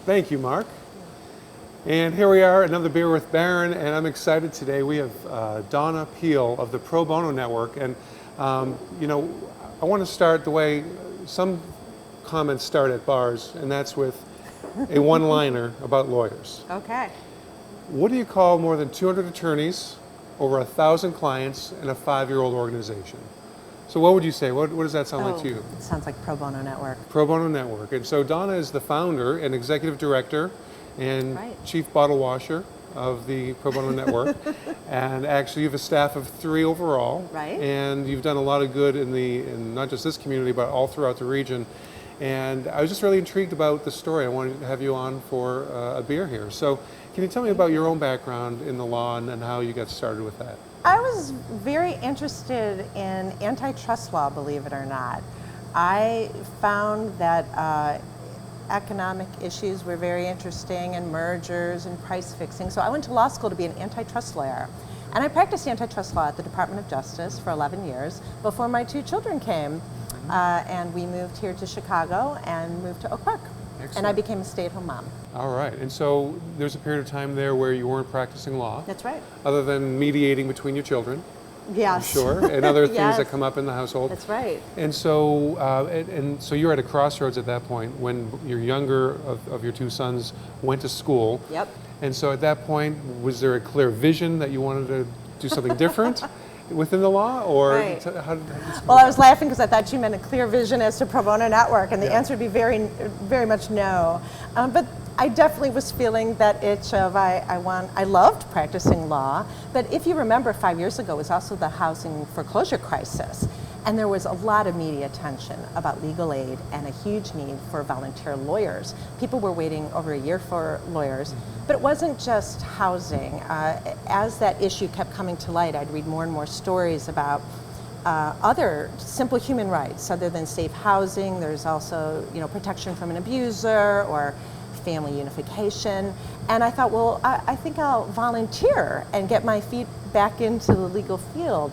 Thank you, Mark. And here we are, another Beer with Baron, and I'm excited today. We have Donna Peel of the Pro Bono Network, and you know, I want to start the way some comments start at bars, and that's with a one-liner about lawyers. Okay. What do you call more than 200 attorneys, over 1,000 clients, and a 5-year-old organization? So what would you say? What does that sound like to you? It sounds like Pro Bono Network. Pro Bono Network. And so Donna is the founder and executive director and chief bottle washer of the Pro Bono Network. And actually you have a staff of 3 overall. Right. And you've done a lot of good in not just this community, but all throughout the region. And I was just really intrigued about the story. I wanted to have you on for a beer here. So can you tell me about your own background in the law and how you got started with that? I was very interested in antitrust law, believe it or not. I found that economic issues were very interesting, and mergers and price fixing. So I went to law school to be an antitrust lawyer. And I practiced antitrust law at the Department of Justice for 11 years before my 2 children came. And we moved here to Chicago and moved to Oak Park. Excellent. And I became a stay-at-home mom. All right. And so there's a period of time there where you weren't practicing law. That's right. Other than mediating between your children. Yes. I'm sure. And other things Yes. that come up in the household. That's right. And so so you're at a crossroads at that point when your younger of your 2 sons went to school. Yep. And so at that point, was there a clear vision that you wanted to do something different within the law, or Right. how did this come Well, I was about? laughing because I thought you meant a clear vision as to Pro Bono Network, and the answer would be very, very much no. But I definitely was feeling that itch of I loved practicing law, but if you remember 5 years ago was also the housing foreclosure crisis. And there was a lot of media attention about legal aid and a huge need for volunteer lawyers. People were waiting over a year for lawyers, but it wasn't just housing. As that issue kept coming to light, I'd read more and more stories about other simple human rights other than safe housing. There's also, protection from an abuser or family unification. And I thought, well, I think I'll volunteer and get my feet back into the legal field.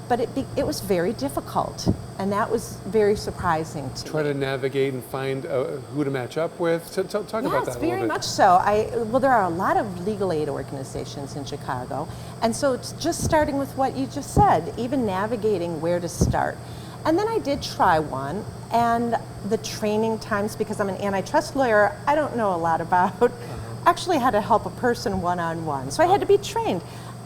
But it was very difficult, and that was very surprising to me. Try to navigate and find who to match up with. Talk about that a little bit. Yes, very much so. Well, there are a lot of legal aid organizations in Chicago, and so it's just starting with what you just said, even navigating where to start. And then I did try one, and the training times, because I'm an antitrust lawyer, I don't know a lot about, actually had to help a person one-on-one, so I had to be trained.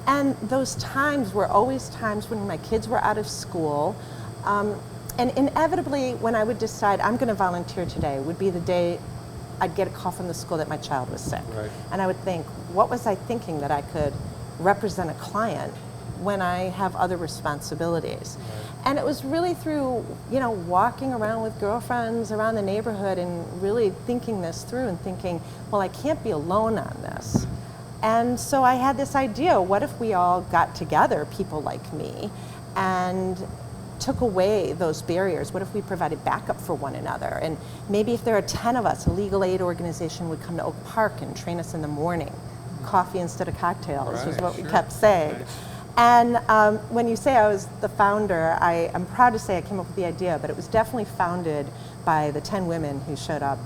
And those times were always times when my kids were out of school. And inevitably, when I would decide I'm going to volunteer today, would be the day I'd get a call from the school that my child was sick. Right. And I would think, what was I thinking that I could represent a client when I have other responsibilities? Right. And it was really through, walking around with girlfriends around the neighborhood and really thinking this through and thinking, well, I can't be alone on this. And so I had this idea, what if we all got together, people like me, and took away those barriers? What if we provided backup for one another? And maybe if there are 10 of us, a legal aid organization would come to Oak Park and train us in the morning. Coffee instead of cocktails is what we kept saying. And when you say I was the founder, I'm proud to say I came up with the idea, but it was definitely founded by the 10 women who showed up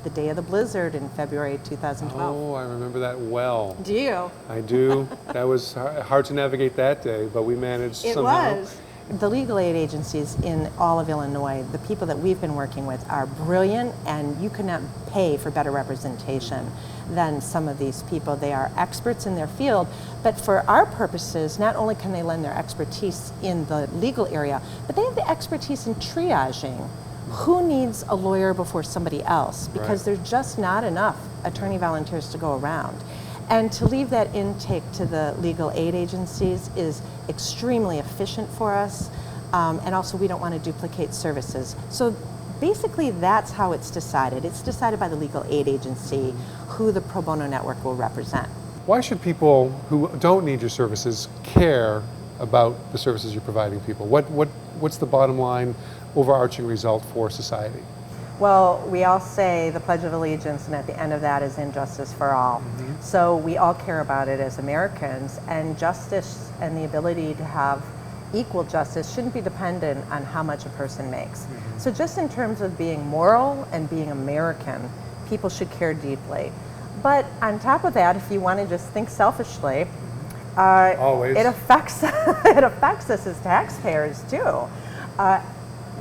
the day of the blizzard in February 2012. Oh, I remember that well. Do you? I do. That was hard to navigate that day, but we managed somehow. It was. The legal aid agencies in all of Illinois, the people that we've been working with are brilliant, and you could not pay for better representation than some of these people. They are experts in their field, but for our purposes, not only can they lend their expertise in the legal area, but they have the expertise in triaging who needs a lawyer before somebody else, because there's just not enough attorney volunteers to go around. And to leave that intake to the legal aid agencies is extremely efficient for us, and also we don't want to duplicate services. So basically that's how it's decided. It's decided by the legal aid agency who the Pro Bono Network will represent. Why should people who don't need your services care about the services you're providing people? What's the bottom line overarching result for society? Well, we all say the Pledge of Allegiance, and at the end of that is injustice for all. So we all care about it as Americans, and justice and the ability to have equal justice shouldn't be dependent on how much a person makes. So just in terms of being moral and being American, people should care deeply. But on top of that, if you want to just think selfishly, Always. it affects it affects us as taxpayers too.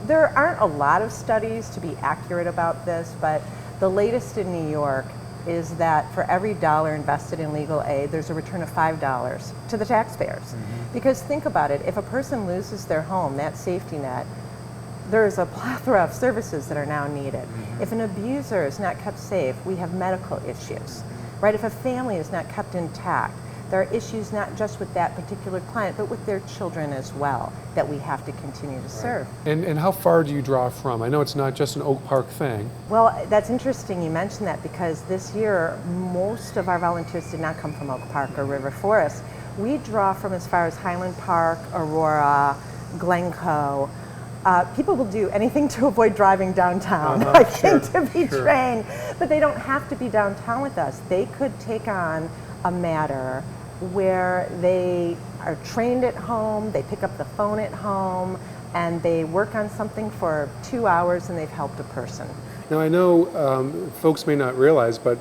There aren't a lot of studies to be accurate about this, but the latest in New York is that for every dollar invested in legal aid, there's a return of $5 to the taxpayers. Because think about it, if a person loses their home, that safety net, there's a plethora of services that are now needed. If an abuser is not kept safe, we have medical issues, right? If a family is not kept intact, there are issues not just with that particular client, but with their children as well that we have to continue to serve. And how far do you draw from? I know it's not just an Oak Park thing. Well, that's interesting you mentioned that, because this year most of our volunteers did not come from Oak Park or River Forest. We draw from as far as Highland Park, Aurora, Glencoe. People will do anything to avoid driving downtown, I think, to be trained, but they don't have to be downtown with us. They could take on a matter where they are trained at home, they pick up the phone at home, and they work on something for 2 hours and they've helped a person. Now I know folks may not realize, but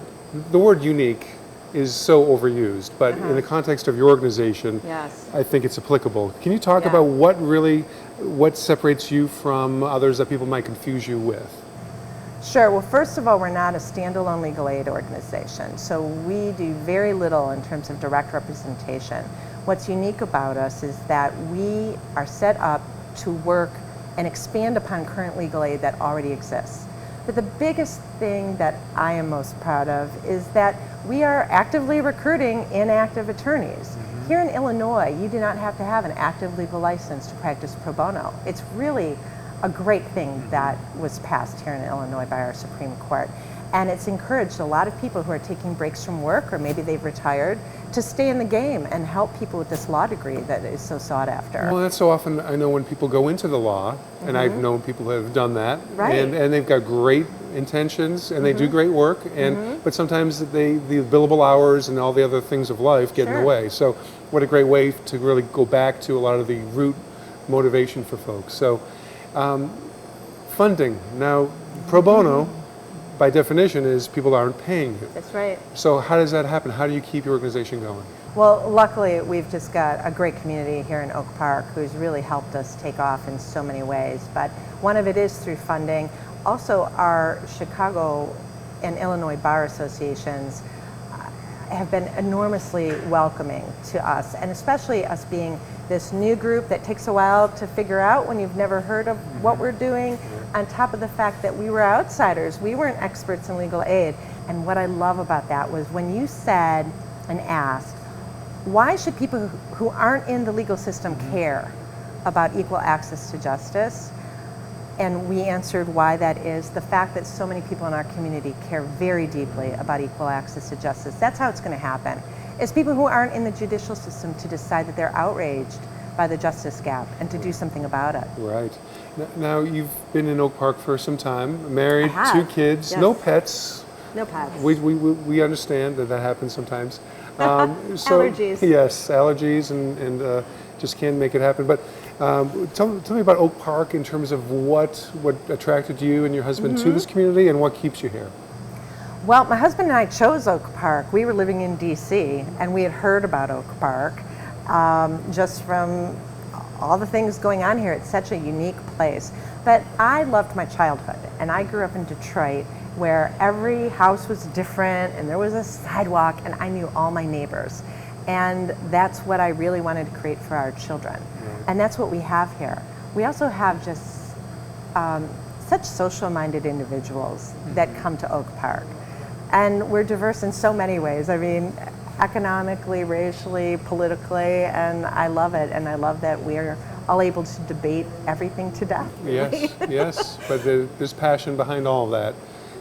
the word unique is so overused, but in the context of your organization, Yes. I think it's applicable. Can you talk about what separates you from others that people might confuse you with? Sure. Well, first of all, we're not a standalone legal aid organization, so we do very little in terms of direct representation. What's unique about us is that we are set up to work and expand upon current legal aid that already exists. But the biggest thing that I am most proud of is that we are actively recruiting inactive attorneys. Here in Illinois, you do not have to have an active legal license to practice pro bono. It's really a great thing that was passed here in Illinois by our Supreme Court. And it's encouraged a lot of people who are taking breaks from work, or maybe they've retired, to stay in the game and help people with this law degree that is so sought after. Well, that's so often, I know when people go into the law, and I've known people who have done that, and they've got great intentions, and they do great work, and but sometimes the billable hours and all the other things of life get in the way. So what a great way to really go back to a lot of the root motivation for folks. So funding. Now, pro bono, by definition, is people aren't paying you. That's right. So how does that happen? How do you keep your organization going? Well, luckily, we've just got a great community here in Oak Park who's really helped us take off in so many ways. But one of it is through funding. Also, our Chicago and Illinois Bar Associations have been enormously welcoming to us, and especially us being this new group that takes a while to figure out when you've never heard of what we're doing, on top of the fact that we were outsiders. We weren't experts in legal aid. And what I love about that was when you said and asked, why should people who aren't in the legal system care about equal access to justice? And we answered why that is the fact that so many people in our community care very deeply about equal access to justice. That's how it's going to happen. It's people who aren't in the judicial system to decide that they're outraged by the justice gap and to do something about it. Right. Now, you've been in Oak Park for some time, married, I have. 2 kids, Yes. no pets. No pets. We understand that happens sometimes. Allergies. Yes, allergies, and just can't make it happen. But tell me about Oak Park in terms of what attracted you and your husband to this community, and what keeps you here. Well, my husband and I chose Oak Park. We were living in DC, and we had heard about Oak Park just from all the things going on here. It's such a unique place. But I loved my childhood, and I grew up in Detroit, where every house was different, and there was a sidewalk, and I knew all my neighbors. And that's what I really wanted to create for our children. Right. And that's what we have here. We also have just such social-minded individuals that come to Oak Park. And we're diverse in so many ways. I mean, economically, racially, politically, and I love it. And I love that we're all able to debate everything to death. Yes, yes, but there's passion behind all of that.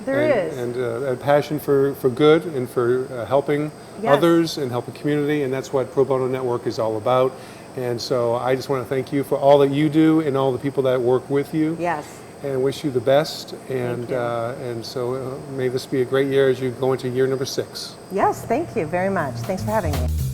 There is. And a passion for good and for helping others and helping community, and that's what Pro Bono Network is all about. And so I just want to thank you for all that you do and all the people that work with you. Yes. And wish you the best. And so may this be a great year as you go into year number 6. Yes, thank you very much. Thanks for having me.